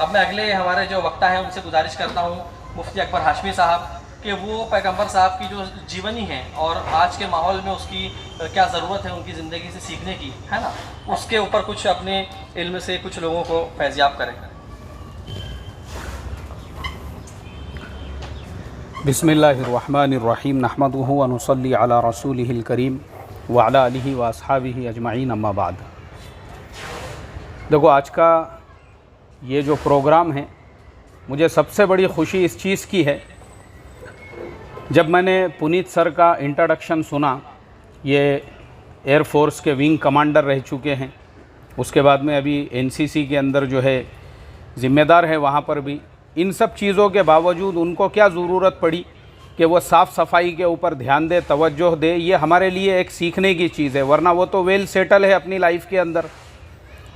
अब मैं अगले हमारे जो वक्ता हैं उनसे गुजारिश करता हूँ मुफ्ती अकबर हाशमी साहब कि वो पैगंबर साहब की जो जीवनी है और आज के माहौल में उसकी क्या ज़रूरत है उनकी ज़िंदगी से सीखने की, है ना, उसके ऊपर कुछ अपने इल्म से कुछ लोगों को फैज़याब करें। बिस्मिल्लाहिर्रहमानिर्रहीम नहमदुहु व नुसल्ली अला रसूलिहिल करीम व अला आलिहि व अस्हाबिहि अजमाइन अम्मा बाद। देखो, आज का ये जो प्रोग्राम है, मुझे सबसे बड़ी खुशी इस चीज़ की है, जब मैंने पुनीत सर का इंट्रोडक्शन सुना, ये एयरफोर्स के विंग कमांडर रह चुके हैं, उसके बाद में अभी एनसीसी के अंदर जो है ज़िम्मेदार है, वहाँ पर भी इन सब चीज़ों के बावजूद उनको क्या ज़रूरत पड़ी कि वो साफ़ सफाई के ऊपर ध्यान दे, तवज्जो दे। ये हमारे लिए एक सीखने की चीज़ है, वरना वो तो वेल सेटल है अपनी लाइफ के अंदर,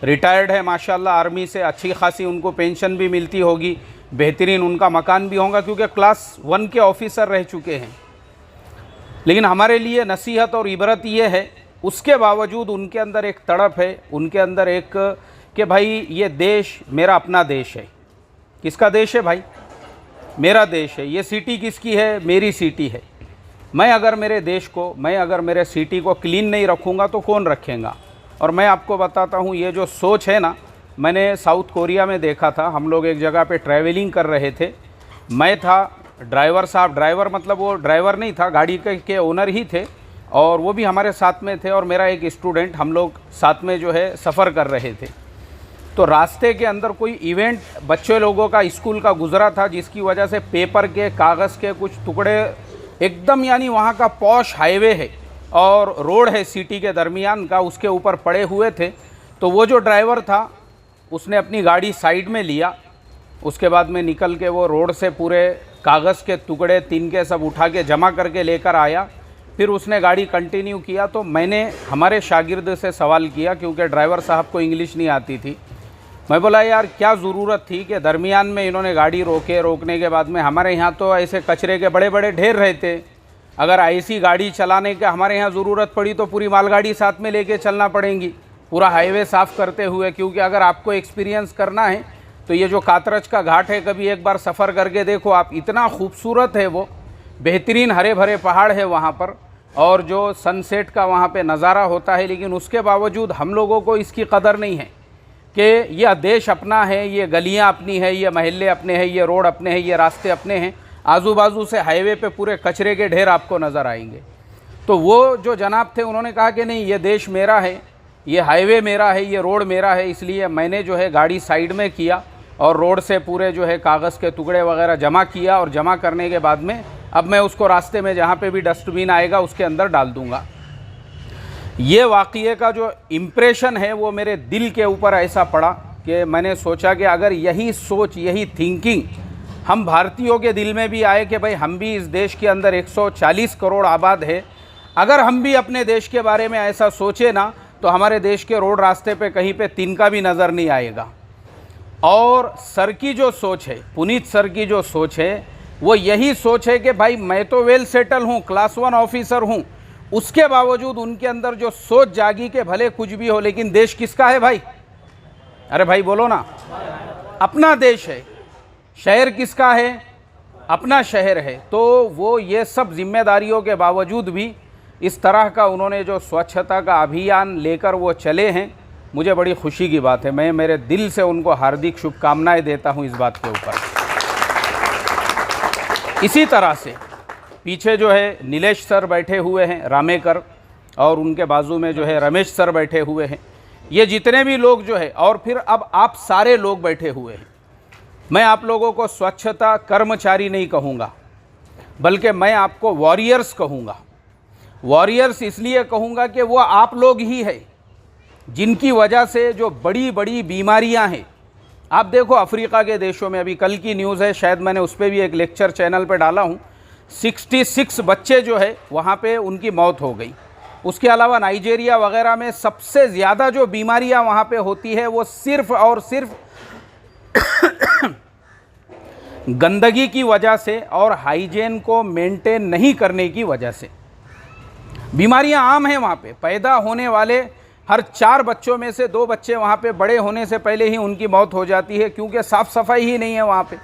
रिटायर्ड है माशाल्लाह आर्मी से, अच्छी खासी उनको पेंशन भी मिलती होगी, बेहतरीन उनका मकान भी होगा क्योंकि क्लास 1 के ऑफिसर रह चुके हैं। लेकिन हमारे लिए नसीहत और इबरत ये है, उसके बावजूद उनके अंदर एक तड़प है, उनके अंदर एक कि भाई ये देश मेरा अपना देश है। किसका देश है भाई? मेरा देश है। ये सिटी किसकी है? मेरी सिटी है। मैं अगर मेरे देश को, मैं अगर मेरे सिटी को क्लीन नहीं रखूँगा तो कौन रखेगा? और मैं आपको बताता हूँ, ये जो सोच है ना, मैंने साउथ कोरिया में देखा था। हम लोग एक जगह पे ट्रैवलिंग कर रहे थे, मैं था, ड्राइवर साहब, ड्राइवर मतलब वो ड्राइवर नहीं था, गाड़ी के ओनर ही थे, और वो भी हमारे साथ में थे, और मेरा एक स्टूडेंट, हम लोग साथ में जो है सफ़र कर रहे थे। तो रास्ते के अंदर कोई इवेंट बच्चे लोगों का स्कूल का गुजरा था, जिसकी वजह से पेपर के, कागज़ के कुछ टुकड़े एकदम, यानी वहाँ का पॉश हाईवे है और रोड है सिटी के दरमियान का, उसके ऊपर पड़े हुए थे। तो वो जो ड्राइवर था उसने अपनी गाड़ी साइड में लिया, उसके बाद में निकल के वो रोड से पूरे कागज़ के टुकड़े तिनके सब उठा के जमा करके लेकर आया। फिर उसने गाड़ी कंटिन्यू किया। तो मैंने हमारे शागिर्द से सवाल किया, क्योंकि ड्राइवर साहब को इंग्लिश नहीं आती थी। मैं बोला, यार क्या ज़रूरत थी कि दरमियान में इन्होंने गाड़ी रोकने के बाद में, हमारे यहाँ तो ऐसे कचरे के बड़े बड़े ढेर रहते, अगर ऐसी गाड़ी चलाने का हमारे यहाँ ज़रूरत पड़ी तो पूरी मालगाड़ी साथ में लेके चलना पड़ेंगी, पूरा हाईवे साफ़ करते हुए। क्योंकि अगर आपको एक्सपीरियंस करना है तो ये जो कातरज का घाट है, कभी एक बार सफ़र करके देखो आप, इतना खूबसूरत है वो, बेहतरीन हरे भरे पहाड़ है वहाँ पर, और जो सनसेट का वहाँ पे नज़ारा होता है। लेकिन उसके बावजूद हम लोगों को इसकी कदर नहीं है कि यह देश अपना है, ये गलियाँ अपनी है, ये महल्ले अपने हैं, ये रोड अपने हैं, ये रास्ते अपने हैं। आजू बाजू से हाईवे पे पूरे कचरे के ढेर आपको नज़र आएंगे। तो वो जो जनाब थे उन्होंने कहा कि नहीं, ये देश मेरा है, ये हाईवे मेरा है, ये रोड मेरा है। इसलिए मैंने जो है गाड़ी साइड में किया और रोड से पूरे जो है कागज़ के टुकड़े वगैरह जमा किया, और जमा करने के बाद में अब मैं उसको रास्ते में जहाँ पे भी डस्टबिन आएगा उसके अंदर डाल दूँगा। ये वाक़ये का जो इम्प्रेशन है वो मेरे दिल के ऊपर ऐसा पड़ा कि मैंने सोचा कि अगर यही सोच, यही थिंकिंग हम भारतीयों के दिल में भी आए कि भाई हम भी इस देश के अंदर 140 करोड़ आबाद है, अगर हम भी अपने देश के बारे में ऐसा सोचे ना, तो हमारे देश के रोड रास्ते पे कहीं पे तिनका भी नज़र नहीं आएगा। और सर की जो सोच है, पुनीत सर की जो सोच है, वो यही सोच है कि भाई मैं तो वेल सेटल हूँ, क्लास 1 ऑफिसर हूँ, उसके बावजूद उनके अंदर जो सोच जागी कि भले कुछ भी हो, लेकिन देश किसका है भाई? अरे भाई बोलो ना, अपना देश है। शहर किसका है? अपना शहर है। तो वो ये सब जिम्मेदारियों के बावजूद भी इस तरह का उन्होंने जो स्वच्छता का अभियान लेकर वो चले हैं, मुझे बड़ी खुशी की बात है। मैं मेरे दिल से उनको हार्दिक शुभकामनाएं देता हूं इस बात के ऊपर। इसी तरह से पीछे जो है नीलेश सर बैठे हुए हैं, रामेकर, और उनके बाजू में जो है रमेश सर बैठे हुए हैं। ये जितने भी लोग जो है, और फिर अब आप सारे लोग बैठे हुए हैं। मैं आप लोगों को स्वच्छता कर्मचारी नहीं कहूँगा, बल्कि मैं आपको वॉरियर्स कहूँगा। वॉरियर्स इसलिए कहूँगा कि वो आप लोग ही है जिनकी वजह से जो बड़ी बड़ी बीमारियां हैं, आप देखो अफ्रीका के देशों में, अभी कल की न्यूज़ है, शायद मैंने उस पर भी एक लेक्चर चैनल पे डाला हूँ, 66 बच्चे जो है वहाँ पे उनकी मौत हो गई। उसके अलावा नाइजीरिया वगैरह में सबसे ज़्यादा जो बीमारियां वहाँ पे होती है वो सिर्फ़ और सिर्फ गंदगी की वजह से और हाइजीन को मेंटेन नहीं करने की वजह से। बीमारियां आम हैं वहाँ पे, पैदा होने वाले हर 4 बच्चों में से 2 बच्चे वहाँ पे बड़े होने से पहले ही उनकी मौत हो जाती है, क्योंकि साफ़ सफाई ही नहीं है वहाँ पे।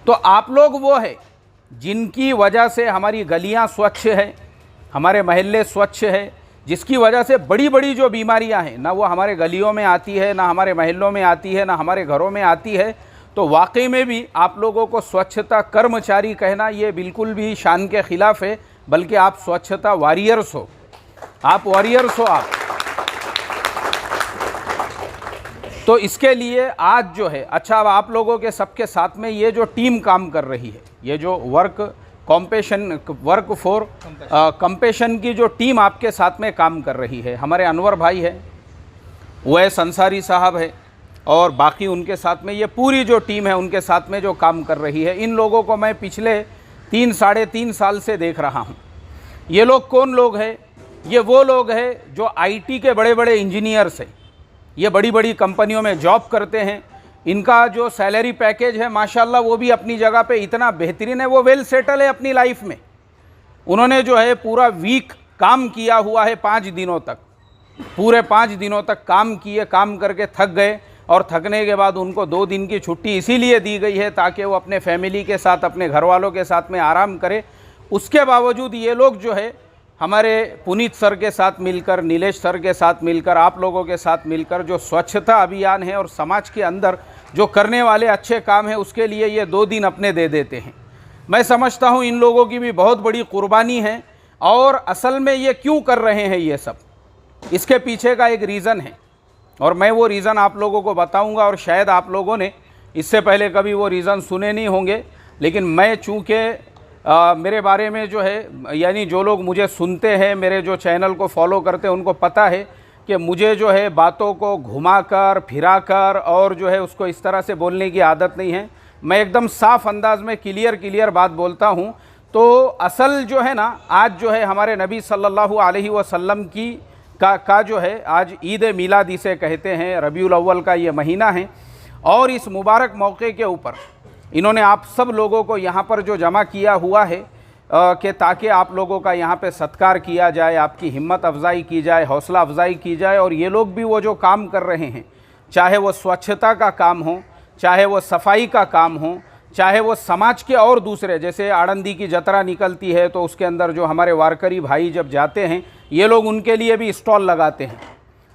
तो आप लोग वो है जिनकी वजह से हमारी गलियाँ स्वच्छ है, हमारे महल्ले स्वच्छ है, जिसकी वजह से बड़ी बड़ी जो बीमारियां हैं ना वो हमारे गलियों में आती है, ना हमारे महल्लों में आती है, ना हमारे घरों में आती है। तो वाकई में भी आप लोगों को स्वच्छता कर्मचारी कहना ये बिल्कुल भी शान के ख़िलाफ़ है, बल्कि आप स्वच्छता वॉरियर्स हो, आप वॉरियर्स हो आप। तो इसके लिए आज जो है, अच्छा अब आप लोगों के सबके साथ में ये जो टीम काम कर रही है, ये जो वर्क फॉर कंपेशन की जो टीम आपके साथ में काम कर रही है, हमारे अनवर भाई है, वैस अंसारी साहब है, और बाकी उनके साथ में ये पूरी जो टीम है उनके साथ में जो काम कर रही है, इन लोगों को मैं पिछले 3-3.5 साल से देख रहा हूँ। ये लोग कौन लोग हैं? ये वो लोग हैं जो आईटी के बड़े बड़े इंजीनियर्स हैं, ये बड़ी बड़ी कंपनियों में जॉब करते हैं। इनका जो सैलरी पैकेज है माशाल्लाह वो भी अपनी जगह पे इतना बेहतरीन है, वो वेल सेटल है अपनी लाइफ में। उन्होंने जो है पूरा वीक काम किया हुआ है, 5 दिनों तक, पूरे 5 दिनों तक काम किए, काम करके थक गए, और थकने के बाद उनको 2 दिन की छुट्टी इसीलिए दी गई है ताकि वो अपने फैमिली के साथ, अपने घर वालों के साथ में आराम करे। उसके बावजूद ये लोग जो है हमारे पुनीत सर के साथ मिलकर, नीलेश सर के साथ मिलकर, आप लोगों के साथ मिलकर जो स्वच्छता अभियान है और समाज के अंदर जो करने वाले अच्छे काम हैं उसके लिए ये 2 दिन अपने दे देते हैं। मैं समझता हूँ इन लोगों की भी बहुत बड़ी कुर्बानी है, और असल में ये क्यों कर रहे हैं ये सब, इसके पीछे का एक रीज़न है, और मैं वो रीज़न आप लोगों को बताऊँगा। और शायद आप लोगों ने इससे पहले कभी वो रीज़न सुने नहीं होंगे, लेकिन मैं चूँकि मेरे बारे में जो है, यानी जो लोग मुझे सुनते हैं, मेरे जो चैनल को फॉलो करते हैं, उनको पता है कि मुझे जो है बातों को घुमाकर फिराकर और जो है उसको इस तरह से बोलने की आदत नहीं है। मैं एकदम साफ अंदाज में क्लियर बात बोलता हूँ। तो असल जो है ना, आज जो है हमारे नबी सल्लल्लाहु अलैहि वसल्लम की का जो है आज ईद मिलाद इसे कहते हैं, रबीउल अव्वल का ये महीना है, और इस मुबारक मौके के ऊपर इन्होंने आप सब लोगों को यहाँ पर जो जमा किया हुआ है कि ताकि आप लोगों का यहाँ पे सत्कार किया जाए, आपकी हिम्मत अफजाई की जाए, हौसला अफजाई की जाए। और ये लोग भी वो जो काम कर रहे हैं, चाहे वो स्वच्छता का काम हो, चाहे वो सफाई का काम हो, चाहे वो समाज के और दूसरे, जैसे आड़ंदी की जतरा निकलती है तो उसके अंदर जो हमारे वारकरी भाई जब जाते हैं, ये लोग उनके लिए भी स्टॉल लगाते हैं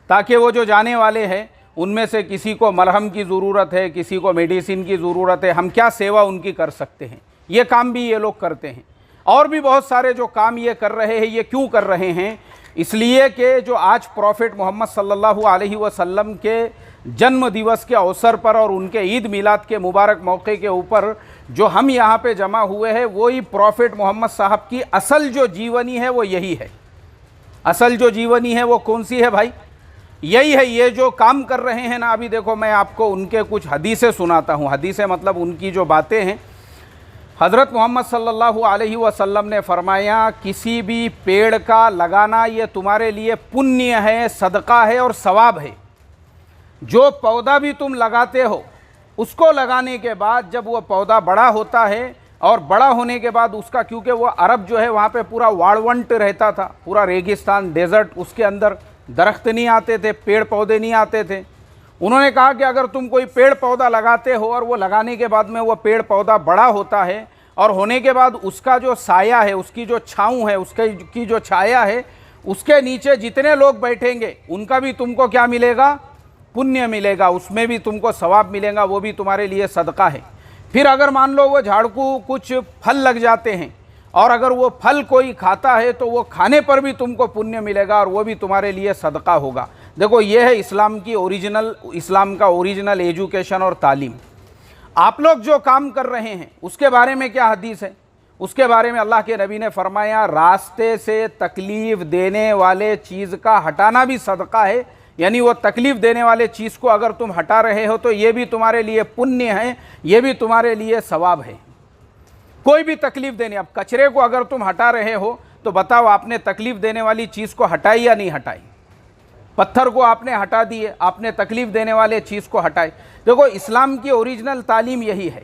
ताकि वो जो जाने वाले हैं उनमें से किसी को मलहम की ज़रूरत है, किसी को मेडिसिन की ज़रूरत है, हम क्या सेवा उनकी कर सकते हैं, ये काम भी ये लोग करते हैं। और भी बहुत सारे जो काम ये कर रहे हैं, ये क्यों कर रहे हैं? इसलिए कि जो आज प्रॉफिट मोहम्मद सल्लल्लाहु अलैहि वसल्लम के जन्म दिवस के अवसर पर और उनके ईद मिलाद के मुबारक मौके के ऊपर जो हम यहाँ पे जमा हुए हैं, वही प्रॉफिट मोहम्मद साहब की असल जो जीवनी है वो यही है। असल जो जीवनी है वो कौन सी है भाई? यही है। ये जो काम कर रहे हैं ना, अभी देखो मैं आपको उनके कुछ हदीसें सुनाता हूँ। हदीसें मतलब उनकी जो बातें हैं। हज़रत मोहम्मद सल्लल्लाहु अलैहि वसल्लम ने फरमाया, किसी भी पेड़ का लगाना ये तुम्हारे लिए पुण्य है, सदका है और सवाब है। जो पौधा भी तुम लगाते हो, उसको लगाने के बाद जब वो पौधा बड़ा होता है, और बड़ा होने के बाद उसका, क्योंकि वो अरब जो है वहाँ पे पूरा वाड़वंट रहता था, पूरा रेगिस्तान, डेजर्ट, उसके अंदर दरख्त नहीं आते थे, पेड़ पौधे नहीं आते थे। उन्होंने कहा कि अगर तुम कोई पेड़ पौधा लगाते हो और वो लगाने के बाद में वो पेड़ पौधा बड़ा होता है, और होने के बाद उसका जो साया है, उसकी जो छाँव है, उसकी जो छाया है, उसके नीचे जितने लोग बैठेंगे उनका भी तुमको क्या मिलेगा? पुण्य मिलेगा, उसमें भी तुमको सवाब मिलेगा, वो भी तुम्हारे लिए सदका है। फिर अगर मान लो वो झाड़ को कुछ फल लग जाते हैं, और अगर वो फल कोई खाता है तो वो खाने पर भी तुमको पुण्य मिलेगा, और वो भी तुम्हारे लिए सदका होगा। देखो ये है इस्लाम की इस्लाम का ओरिजिनल एजुकेशन और तालीम। आप लोग जो काम कर रहे हैं उसके बारे में क्या हदीस है? उसके बारे में अल्लाह के नबी ने फरमाया, रास्ते से तकलीफ़ देने वाले चीज़ का हटाना भी सदका है। यानी वो तकलीफ़ देने वाले चीज़ को अगर तुम हटा रहे हो तो ये भी तुम्हारे लिए पुण्य है, ये भी तुम्हारे लिए सवाब है। कोई भी तकलीफ़ देने, अब कचरे को अगर तुम हटा रहे हो तो बताओ आपने तकलीफ़ देने वाली चीज़ को हटाई या नहीं हटाई? पत्थर को आपने हटा दिए, आपने तकलीफ़ देने वाले चीज़ को हटाई। देखो इस्लाम की ओरिजिनल तालीम यही है।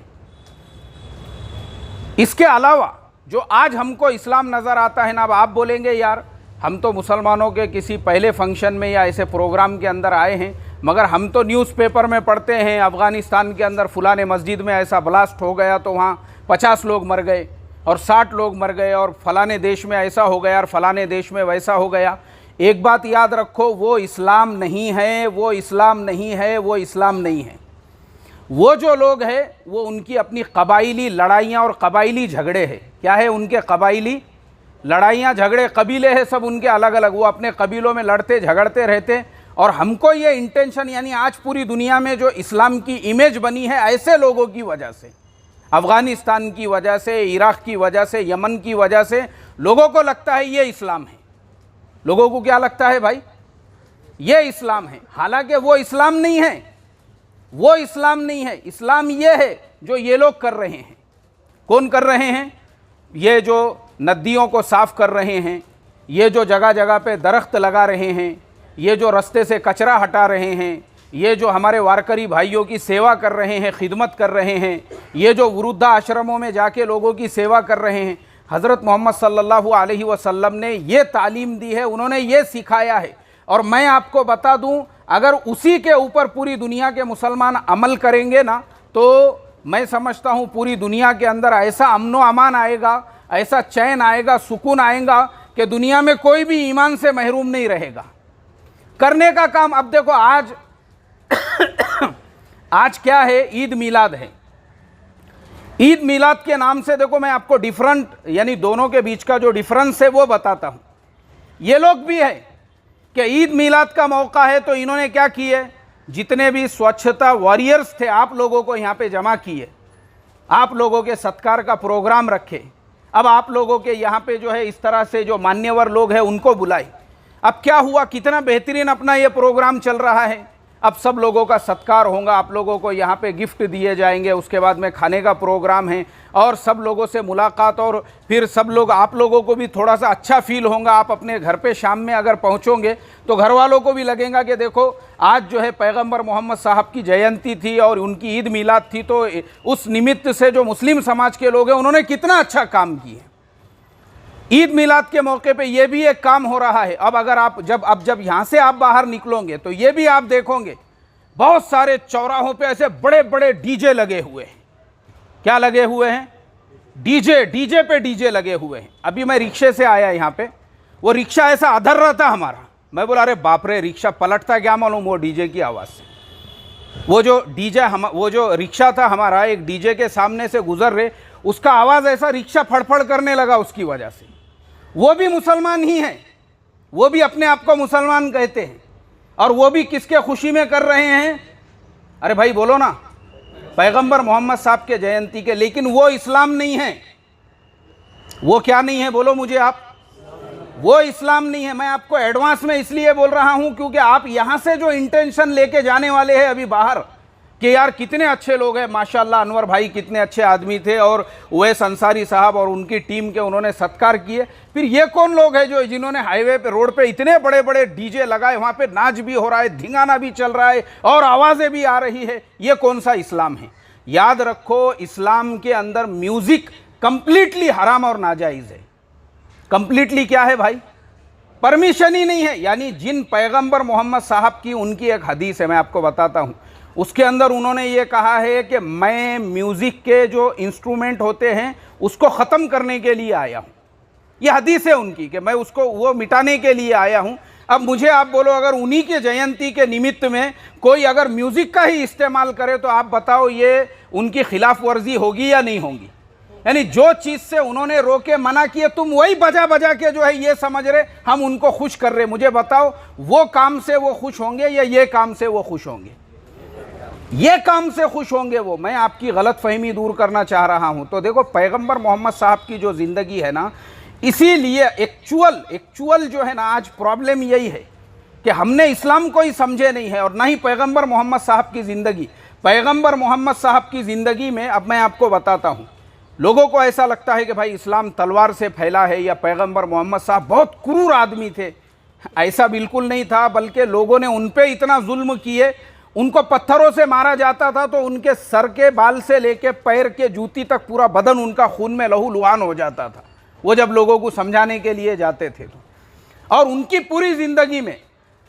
इसके अलावा जो आज हमको इस्लाम नज़र आता है ना, अब आप बोलेंगे यार हम तो मुसलमानों के किसी पहले फंक्शन में या ऐसे प्रोग्राम के अंदर आए हैं, मगर हम तो न्यूज़पेपर में पढ़ते हैं अफ़गानिस्तान के अंदर फ़लाने मस्जिद में ऐसा ब्लास्ट हो गया तो वहाँ 50 लोग मर गए और 60 लोग मर गए, और फ़लाने देश में ऐसा हो गया और फ़लाने देश में वैसा हो गया। एक बात याद रखो, वो इस्लाम नहीं है, वो इस्लाम नहीं है, वो इस्लाम नहीं है। वो जो लोग हैं वो उनकी अपनी कबाइली लड़ाइयाँ और कबाइली झगड़े हैं। क्या है उनके कबाइली लड़ाइयाँ झगड़े, कबीले हैं सब उनके अलग अलग, वो अपने कबीलों में लड़ते झगड़ते रहते। और हमको ये इंटेंशन, यानी आज पूरी दुनिया में जो इस्लाम की इमेज बनी है ऐसे लोगों की वजह से, अफ़गानिस्तान की वजह से, इराक़ की वजह से, यमन की वजह से, लोगों को लगता है ये इस्लाम है। लोगों को क्या लगता है भाई, ये इस्लाम है, हालांकि वो इस्लाम नहीं है, वो इस्लाम नहीं है। इस्लाम ये है जो ये लोग कर रहे हैं। कौन कर रहे हैं? ये जो नदियों को साफ़ कर रहे हैं, ये जो जगह जगह पे दरख्त लगा रहे हैं, ये जो रास्ते से कचरा हटा रहे हैं, ये जो हमारे वारकरी भाइयों की सेवा कर रहे हैं, खिदमत कर रहे हैं, ये जो वृद्धा आश्रमों में जाके लोगों की सेवा कर रहे हैं, हज़रत मोहम्मद सल्लल्लाहु अलैहि वसल्लम ने ये तालीम दी है, उन्होंने ये सिखाया है। और मैं आपको बता दूं, अगर उसी के ऊपर पूरी दुनिया के मुसलमान अमल करेंगे ना, तो मैं समझता हूं पूरी दुनिया के अंदर ऐसा अमन व अमान आएगा, ऐसा चैन आएगा, सुकून आएगा कि दुनिया में कोई भी ईमान से महरूम नहीं रहेगा। करने का काम, अब देखो आज आज क्या है, ईद मिलाद है। ईद मिलाद के नाम से देखो मैं आपको डिफरेंट, यानी दोनों के बीच का जो डिफरेंस है वो बताता हूँ। ये लोग भी है कि ईद मिलाद का मौका है तो इन्होंने क्या किए, जितने भी स्वच्छता वॉरियर्स थे आप लोगों को यहाँ पे जमा किए, आप लोगों के सत्कार का प्रोग्राम रखे। अब आप लोगों के यहाँ पे जो है इस तरह से जो मान्यवर लोग हैं उनको बुलाए। अब क्या हुआ, कितना बेहतरीन अपना ये प्रोग्राम चल रहा है। अब सब लोगों का सत्कार होगा, आप लोगों को यहाँ पे गिफ्ट दिए जाएंगे, उसके बाद में खाने का प्रोग्राम है और सब लोगों से मुलाकात, और फिर सब लोग, आप लोगों को भी थोड़ा सा अच्छा फील होगा। आप अपने घर पे शाम में अगर पहुँचोगे तो घर वालों को भी लगेगा कि देखो आज जो है पैगंबर मोहम्मद साहब की जयंती थी और उनकी ईद मिलाद थी, तो उस निमित्त से जो मुस्लिम समाज के लोग हैं उन्होंने कितना अच्छा काम किया। ईद मिलाद के मौके पे ये भी एक काम हो रहा है। अब अगर आप जब यहाँ से आप बाहर निकलोगे तो ये भी आप देखोगे बहुत सारे चौराहों पे ऐसे बड़े बड़े डीजे लगे हुए हैं। क्या लगे हुए हैं? डीजे पे डीजे लगे हुए हैं। अभी मैं रिक्शे से आया यहाँ पे, वो रिक्शा ऐसा अधर रहा था हमारा, मैं बोला अरे बाप रे, रिक्शा पलटता क्या मालूम वो डीजे की आवाज़ से। वो जो रिक्शा था हमारा, एक डीजे के सामने से गुजर रहे, उसका आवाज़ ऐसा रिक्शा फड़फड़ करने लगा उसकी वजह से। वो भी मुसलमान ही हैं, वो भी अपने आप को मुसलमान कहते हैं, और वो भी किसके खुशी में कर रहे हैं? अरे भाई बोलो ना, पैगंबर मोहम्मद साहब के जयंती के। लेकिन वो इस्लाम नहीं है। वो क्या नहीं है बोलो मुझे आप? वो इस्लाम नहीं है। मैं आपको एडवांस में इसलिए बोल रहा हूं क्योंकि आप यहां से जो इंटेंशन लेके जाने वाले हैं अभी बाहर, कि यार कितने अच्छे लोग हैं, माशाल्लाह अनवर भाई कितने अच्छे आदमी थे, और उवैस अंसारी साहब और उनकी टीम के उन्होंने सत्कार किए। फिर ये कौन लोग हैं जो जिन्होंने हाईवे पे, रोड पे इतने बड़े बड़े डीजे लगाए, वहाँ पे नाच भी हो रहा है, धिंगाना भी चल रहा है और आवाज़ें भी आ रही है? ये कौन सा इस्लाम है? याद रखो, इस्लाम के अंदर म्यूज़िक कंप्लीटली हराम और नाजायज़ है। कंप्लीटली क्या है भाई? परमिशन ही नहीं है। यानी जिन पैगंबर मोहम्मद साहब की, उनकी एक हदीस है, मैं आपको बताता हूँ, उसके अंदर उन्होंने ये कहा है कि मैं म्यूज़िक के जो इंस्ट्रूमेंट होते हैं उसको ख़त्म करने के लिए आया हूँ। ये हदीस है उनकी कि मैं उसको वो मिटाने के लिए आया हूँ। अब मुझे आप बोलो, अगर उन्हीं के जयंती के निमित्त में कोई अगर म्यूज़िक का ही इस्तेमाल करे तो आप बताओ ये उनकी खिलाफ वर्जी होगी या नहीं होगी? यानी जो चीज़ से उन्होंने रोके मना किए, तुम वही बजा बजा के जो है ये समझ रहे हम उनको खुश कर रहे। मुझे बताओ, वो काम से वो खुश होंगे या ये काम से वो खुश होंगे? ये काम से खुश होंगे वो। मैं आपकी गलत फहमी दूर करना चाह रहा हूं। तो देखो, पैगंबर मोहम्मद साहब की जो ज़िंदगी है ना, इसीलिए एक्चुअल जो है ना, आज प्रॉब्लम यही है कि हमने इस्लाम को ही समझे नहीं है और ना ही पैगंबर मोहम्मद साहब की ज़िंदगी। पैगंबर मोहम्मद साहब की ज़िंदगी में, अब मैं आपको बताता हूँ, लोगों को ऐसा लगता है कि भाई इस्लाम तलवार से फैला है या पैगंबर मोहम्मद साहब बहुत क्रूर आदमी थे। ऐसा बिल्कुल नहीं था, बल्कि लोगों ने उन पे इतना जुल्म किए, उनको पत्थरों से मारा जाता था तो उनके सर के बाल से लेके पैर के जूती तक पूरा बदन उनका खून में लहूलुहान हो जाता था, वो जब लोगों को समझाने के लिए जाते थे तो। और उनकी पूरी ज़िंदगी में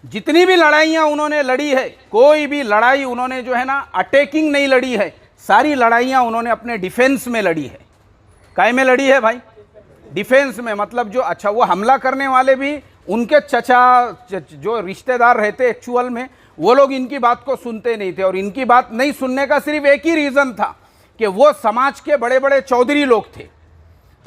जितनी भी लड़ाइयाँ उन्होंने लड़ी है, कोई भी लड़ाई उन्होंने जो है ना अटैकिंग नहीं लड़ी है, सारी लड़ाइयाँ उन्होंने अपने डिफेंस में लड़ी है। काय में लड़ी है भाई? डिफेंस में। मतलब जो अच्छा वो हमला करने वाले भी उनके चचा जो रिश्तेदार रहते एक्चुअल में, वो लोग इनकी बात को सुनते नहीं थे। और इनकी बात नहीं सुनने का सिर्फ एक ही रीज़न था कि वो समाज के बड़े बड़े चौधरी लोग थे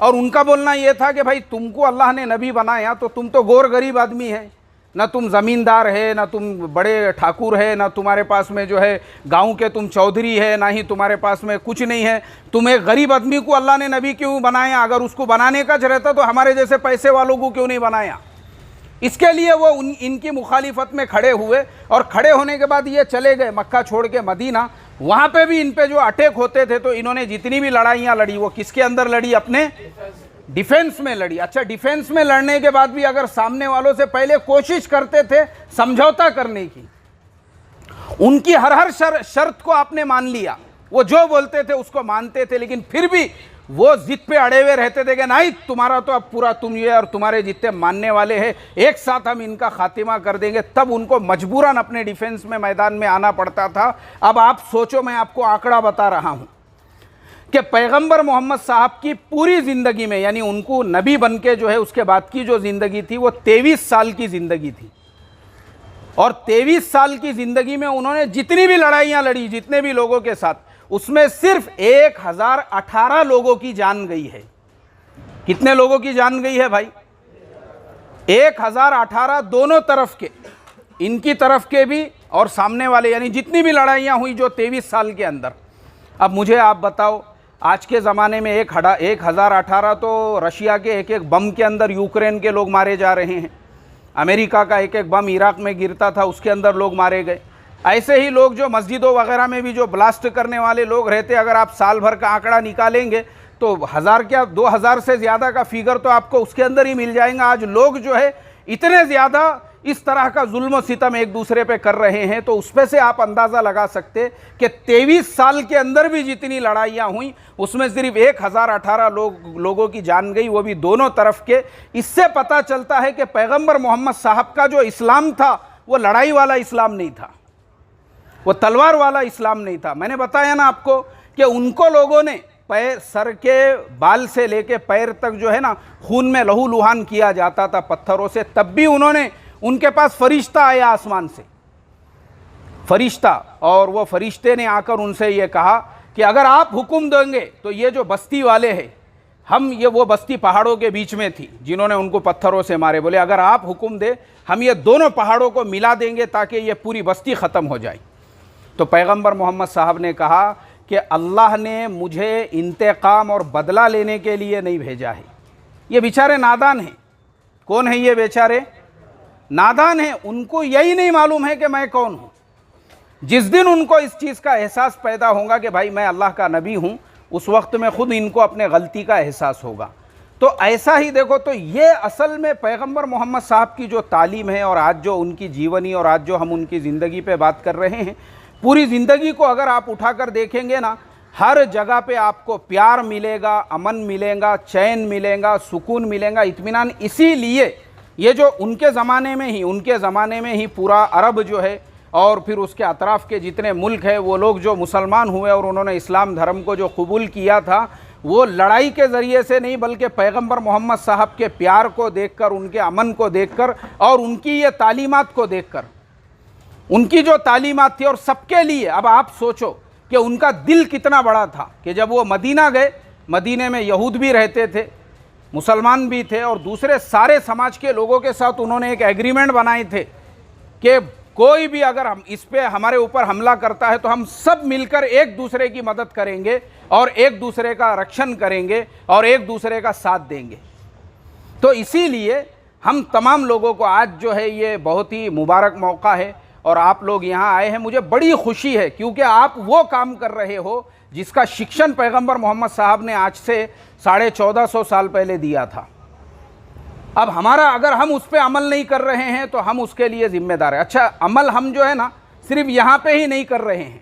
और उनका बोलना ये था कि भाई तुमको अल्लाह ने नबी बनाया तो तुम तो गोर गरीब आदमी है, ना तुम ज़मींदार है, ना तुम बड़े ठाकुर है, ना तुम्हारे पास में जो है गांव के तुम चौधरी है, ना ही तुम्हारे पास में कुछ नहीं है। तुम एक गरीब आदमी को अल्लाह ने नबी क्यों बनाया? अगर उसको बनाने का रहता तो हमारे जैसे पैसे वालों को क्यों नहीं बनाया? इसके लिए वो इनकी मुखालिफत में खड़े हुए और खड़े होने के बाद ये चले गए मक्का छोड़ के मदीना। वहाँ पे भी इन पे जो अटैक होते थे तो इन्होंने जितनी भी लड़ाइयाँ लड़ी वो किसके अंदर लड़ी? अपने डिफेंस में लड़ी। अच्छा, डिफेंस में लड़ने के बाद भी अगर सामने वालों से पहले कोशिश करते थे समझौता करने की, उनकी हर शर्त को आपने मान लिया, वो जो बोलते थे उसको मानते थे, लेकिन फिर भी वो जिद पे अड़े हुए रहते थे कि नहीं तुम्हारा तो अब पूरा तुम ये और तुम्हारे जितने मानने वाले हैं एक साथ हम इनका खात्मा कर देंगे। तब उनको मजबूरन अपने डिफेंस में मैदान में आना पड़ता था। अब आप सोचो, मैं आपको आंकड़ा बता रहा हूँ कि पैगंबर मोहम्मद साहब की पूरी ज़िंदगी में, यानी उनको नबी बन के जो है उसके बाद की जो ज़िंदगी थी वो 23 साल की ज़िंदगी थी। और 23 साल की ज़िंदगी में उन्होंने जितनी भी लड़ाइयाँ लड़ी जितने भी लोगों के साथ, उसमें सिर्फ 1018 लोगों की जान गई है। कितने लोगों की जान गई है भाई? 1018, दोनों तरफ के, इनकी तरफ के भी और सामने वाले, यानी जितनी भी लड़ाइयाँ हुई जो 23 साल के अंदर। अब मुझे आप बताओ, आज के ज़माने में 1018 तो रशिया के एक एक बम के अंदर यूक्रेन के लोग मारे जा रहे हैं। अमेरिका का एक एक बम इराक में गिरता था, उसके अंदर लोग मारे गए। ऐसे ही लोग जो मस्जिदों वगैरह में भी जो ब्लास्ट करने वाले लोग रहते, अगर आप साल भर का आंकड़ा निकालेंगे तो 1000 क्या 2000 से ज़्यादा का फिगर तो आपको उसके अंदर ही मिल जाएगा। आज लोग जो है इतने ज़्यादा इस तरह का जुल्म सितम एक दूसरे पे कर रहे हैं, तो उस पे से आप अंदाज़ा लगा सकते कि 23 साल के अंदर भी जितनी लड़ाइयाँ हुई उसमें सिर्फ 1018 लोगों की जान गई, वो भी दोनों तरफ के। इससे पता चलता है कि पैगंबर मोहम्मद साहब का जो इस्लाम था वो लड़ाई वाला इस्लाम नहीं था, वो तलवार वाला इस्लाम नहीं था। मैंने बताया ना आपको कि उनको लोगों ने पैर, सर के बाल से लेके पैर तक जो है ना खून में लहू लुहान किया जाता था पत्थरों से, तब भी उन्होंने, उनके पास फरिश्ता आया आसमान से, फरिश्ता, और वो फरिश्ते ने आकर उनसे ये कहा कि अगर आप हुक्म देंगे तो ये जो बस्ती वाले हैं, हम ये वो बस्ती पहाड़ों के बीच में थी जिन्होंने उनको पत्थरों से मारे, बोले अगर आप हुक्म दे हम ये दोनों पहाड़ों को मिला देंगे ताकि ये पूरी बस्ती ख़त्म हो जाए। तो पैगंबर मोहम्मद साहब ने कहा कि अल्लाह ने मुझे इंतकाम और बदला लेने के लिए नहीं भेजा है। ये बेचारे नादान हैं। कौन है ये बेचारे? नादान हैं। उनको यही नहीं मालूम है कि मैं कौन हूँ। जिस दिन उनको इस चीज़ का एहसास पैदा होगा कि भाई मैं अल्लाह का नबी हूँ, उस वक्त में ख़ुद इनको अपने गलती का एहसास होगा। तो ऐसा ही देखो, तो ये असल में पैगंबर मोहम्मद साहब की जो तालीम है और आज जो उनकी जीवनी और आज जो हम उनकी ज़िंदगी पे बात कर रहे हैं, पूरी ज़िंदगी को अगर आप उठाकर देखेंगे ना, हर जगह पे आपको प्यार मिलेगा, अमन मिलेगा, चैन मिलेगा, सुकून मिलेगा, इत्मीनान। इसीलिए ये जो उनके ज़माने में ही पूरा अरब जो है और फिर उसके अतराफ़ के जितने मुल्क हैं, वो लोग जो मुसलमान हुए और उन्होंने इस्लाम धर्म को जो कबूल किया था, वो लड़ाई के ज़रिए से नहीं बल्कि पैगंबर मोहम्मद साहब के प्यार को देखकर, उनके अमन को देखकर और उनकी ये तालीमात को देखकर, उनकी जो तालीमात थी। और सबके लिए अब आप सोचो कि उनका दिल कितना बड़ा था कि जब वो मदीना गए, मदीने में यहूद भी रहते थे, मुसलमान भी थे और दूसरे सारे समाज के लोगों के साथ उन्होंने एक एग्रीमेंट बनाए थे कि कोई भी अगर हम इस पे हमारे ऊपर हमला करता है तो हम सब मिलकर एक दूसरे की मदद करेंगे और एक दूसरे का रक्षण करेंगे और एक दूसरे का साथ देंगे। तो इसीलिए हम तमाम लोगों को आज जो है ये बहुत ही मुबारक मौका है और आप लोग यहाँ आए हैं, मुझे बड़ी खुशी है क्योंकि आप वो काम कर रहे हो जिसका शिक्षण पैगंबर मोहम्मद साहब ने आज से 1450 साल पहले दिया था। अब हमारा, अगर हम उस पर अमल नहीं कर रहे हैं तो हम उसके लिए ज़िम्मेदार हैं। अच्छा, अमल हम जो है ना सिर्फ यहाँ पे ही नहीं कर रहे हैं,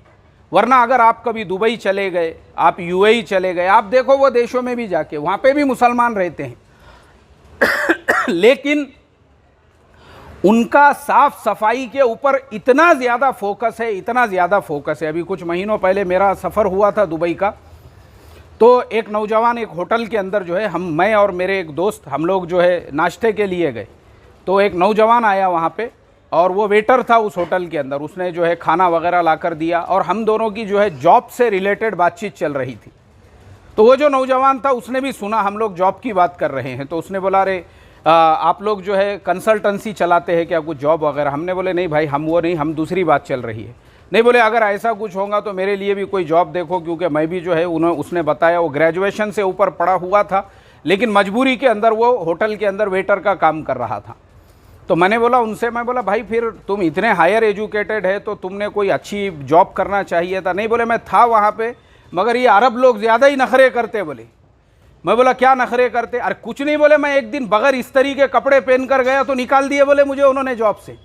वरना अगर आप कभी दुबई चले गए, आप यूएई चले गए, आप देखो वो देशों में भी जाके वहाँ पे भी मुसलमान रहते हैं लेकिन उनका साफ सफाई के ऊपर इतना ज़्यादा फोकस है, इतना ज़्यादा फोकस है। अभी कुछ महीनों पहले मेरा सफ़र हुआ था दुबई का, तो एक नौजवान एक होटल के अंदर जो है मैं और मेरे एक दोस्त हम लोग जो है नाश्ते के लिए गए, तो एक नौजवान आया वहाँ पे और वो वेटर था उस होटल के अंदर। उसने जो है खाना वगैरह ला कर दिया और हम दोनों की जो है जॉब से रिलेटेड बातचीत चल रही थी। तो वो जो नौजवान था उसने भी सुना हम लोग जॉब की बात कर रहे हैं, तो उसने बोला अरे आप लोग जो है कंसल्टेंसी चलाते हैं क्या, कुछ जॉब वगैरह? हमने बोले नहीं भाई हम वो नहीं, हम दूसरी बात चल रही है। नहीं, बोले अगर ऐसा कुछ होगा तो मेरे लिए भी कोई जॉब देखो, क्योंकि मैं भी जो है उसने बताया वो ग्रेजुएशन से ऊपर पढ़ा हुआ था, लेकिन मजबूरी के अंदर वो होटल के अंदर वेटर का काम कर रहा था। तो मैंने बोला उनसे, मैं बोला भाई फिर तुम इतने हायर एजुकेटेड है तो तुमने कोई अच्छी जॉब करना चाहिए था। नहीं, बोले मैं था वहाँ पे, मगर ये अरब लोग ज़्यादा ही नखरे करते। बोले मैं बोला क्या नखरे करते? अरे कुछ नहीं, बोले मैं एक दिन बगैर इस्त्री के कपड़े पहन कर गया तो निकाल दिए बोले मुझे उन्होंने जॉब से।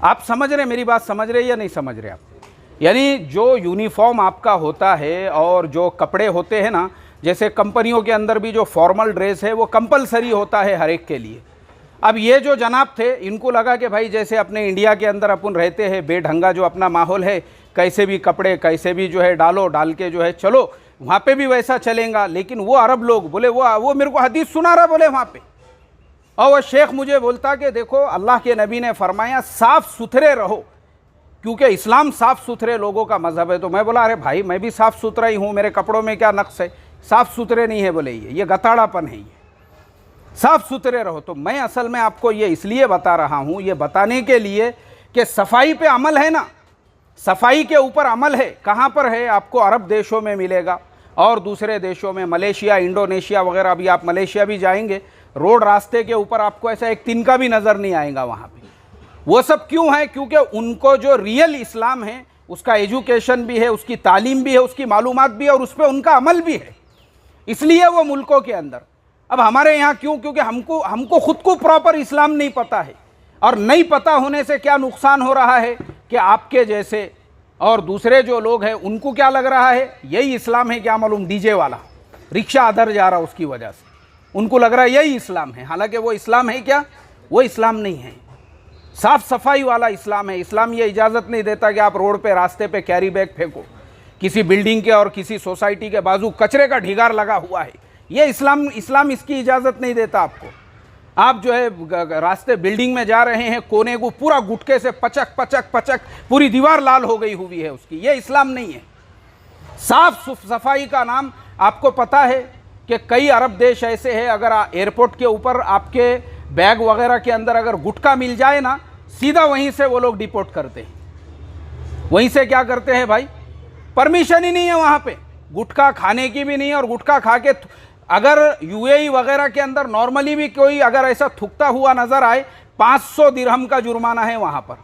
आप समझ रहे, मेरी बात समझ रहे या नहीं समझ रहे आप? यानी जो यूनिफॉर्म आपका होता है और जो कपड़े होते हैं ना, जैसे कंपनियों के अंदर भी जो फॉर्मल ड्रेस है वो कंपलसरी होता है हर एक के लिए। अब ये जो जनाब थे इनको लगा कि भाई जैसे अपने इंडिया के अंदर अपन रहते हैं, बेढंगा जो अपना माहौल है, कैसे भी कपड़े कैसे भी जो है डाल के जो है चलो वहाँ पे भी वैसा चलेगा। लेकिन वो अरब लोग बोले वो मेरे को हदीस सुना रहा बोले वहाँ पे, और वो शेख मुझे बोलता कि देखो अल्लाह के नबी ने फरमाया साफ़ सुथरे रहो, क्योंकि इस्लाम साफ़ सुथरे लोगों का मज़हब है। तो मैं बोला अरे भाई मैं भी साफ़ सुथरा ही हूँ, मेरे कपड़ों में क्या नक्स है? साफ़ सुथरे नहीं है बोले, ये गताड़ापन है, ये साफ़ सुथरे रहो। तो मैं असल में आपको ये इसलिए बता रहा हूँ, ये बताने के लिए कि सफाई पे अमल है ना, सफाई के ऊपर अमल है। कहाँ पर है? आपको अरब देशों में मिलेगा और दूसरे देशों में, मलेशिया, इंडोनेशिया वगैरह। अभी आप मलेशिया भी जाएंगे, रोड रास्ते के ऊपर आपको ऐसा एक तिनका भी नज़र नहीं आएगा वहाँ पे। वो सब क्यों है? क्योंकि उनको जो रियल इस्लाम है उसका एजुकेशन भी है, उसकी तालीम भी है, उसकी मालूमात भी है और उस पर उनका अमल भी है, इसलिए वो मुल्कों के अंदर। अब हमारे यहाँ क्यों? क्योंकि हमको खुद को प्रॉपर इस्लाम नहीं पता है, और नहीं पता होने से क्या नुकसान हो रहा है कि आपके जैसे और दूसरे जो लोग हैं उनको क्या लग रहा है यही इस्लाम है, क्या मालूम, डीजे वाला रिक्शा अदर जा रहा उसकी वजह से उनको लग रहा है यही इस्लाम है, हालांकि वो इस्लाम है क्या? वो इस्लाम नहीं है, साफ़ सफाई वाला इस्लाम है। इस्लाम ये इजाज़त नहीं देता कि आप रोड पे रास्ते पे कैरी बैग फेंको, किसी बिल्डिंग के और किसी सोसाइटी के बाजू कचरे का ढिगार लगा हुआ है, ये इस्लाम इसकी इजाज़त नहीं देता आपको। आप जो है रास्ते बिल्डिंग में जा रहे हैं, कोने को पूरा गुटके से पचक पचक पचक पूरी दीवार लाल हो गई हुई है उसकी, ये इस्लाम नहीं है। साफ सफाई का नाम आपको पता है कि कई अरब देश ऐसे हैं, अगर एयरपोर्ट के ऊपर आपके बैग वगैरह के अंदर अगर गुटखा मिल जाए ना, सीधा वहीं से वो लोग डिपोर्ट करते हैं। वहीं से क्या करते हैं भाई, परमिशन ही नहीं है वहाँ पे गुटखा खाने की भी नहीं है, और गुटखा खा के अगर यूएई वगैरह के अंदर नॉर्मली भी कोई अगर ऐसा थूकता हुआ नज़र आए, 500 दिरहम का जुर्माना है वहाँ पर।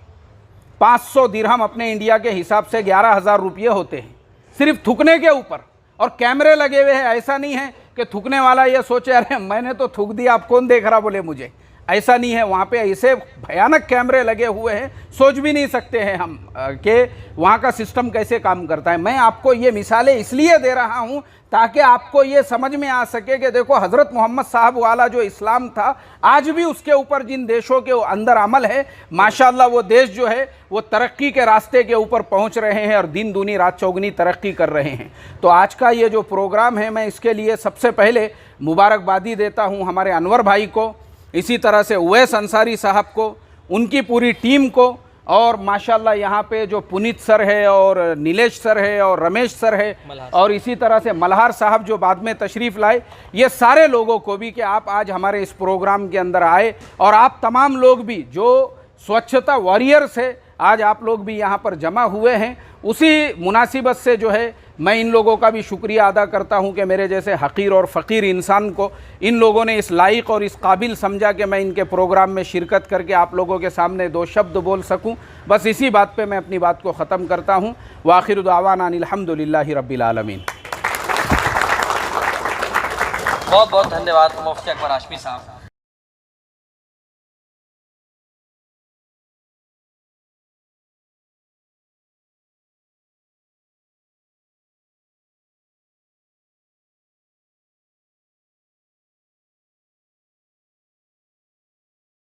500 दिरहम अपने इंडिया के हिसाब से 11,000 रुपये होते हैं सिर्फ थूकने के ऊपर, और कैमरे लगे हुए हैं। ऐसा नहीं है कि थूकने वाला ये सोचे अरे मैंने तो थूक दिया, आप कौन देख रहा बोले मुझे, ऐसा नहीं है। वहाँ पे ऐसे भयानक कैमरे लगे हुए हैं, सोच भी नहीं सकते हैं हम कि वहाँ का सिस्टम कैसे काम करता है। मैं आपको ये मिसालें इसलिए दे रहा हूँ ताकि आपको ये समझ में आ सके कि देखो हज़रत मोहम्मद साहब वाला जो इस्लाम था, आज भी उसके ऊपर जिन देशों के अंदर अमल है, माशाल्लाह वो देश जो है वो तरक्की के रास्ते के ऊपर पहुंच रहे हैं और दिन दूनी रात चौगनी तरक्की कर रहे हैं। तो आज का ये जो प्रोग्राम है, मैं इसके लिए सबसे पहले मुबारकबादी देता हूं हमारे अनवर भाई को, इसी तरह से उवैस अंसारी साहब को, उनकी पूरी टीम को, और माशाल्लाह यहाँ पे जो पुनीत सर है और नीलेश सर है और रमेश सर है और इसी तरह से मल्हार साहब जो बाद में तशरीफ़ लाए, ये सारे लोगों को भी कि आप आज हमारे इस प्रोग्राम के अंदर आए, और आप तमाम लोग भी जो स्वच्छता वॉरियर्स है, आज आप लोग भी यहाँ पर जमा हुए हैं। उसी मुनासिबत से जो है मैं इन लोगों का भी शुक्रिया अदा करता हूँ कि मेरे जैसे हकीर और फ़कीर इंसान को इन लोगों ने इस लायक और इस काबिल समझा कि मैं इनके प्रोग्राम में शिरकत करके आप लोगों के सामने दो शब्द बोल सकूँ। बस इसी बात पे मैं अपनी बात को ख़त्म करता हूँ। व आखिर दावाना अनिल हम्दुलिल्लाहि रब्बिल आलमीन। बहुत बहुत धन्यवाद मुफ्ती अकबर हाशमी साहब।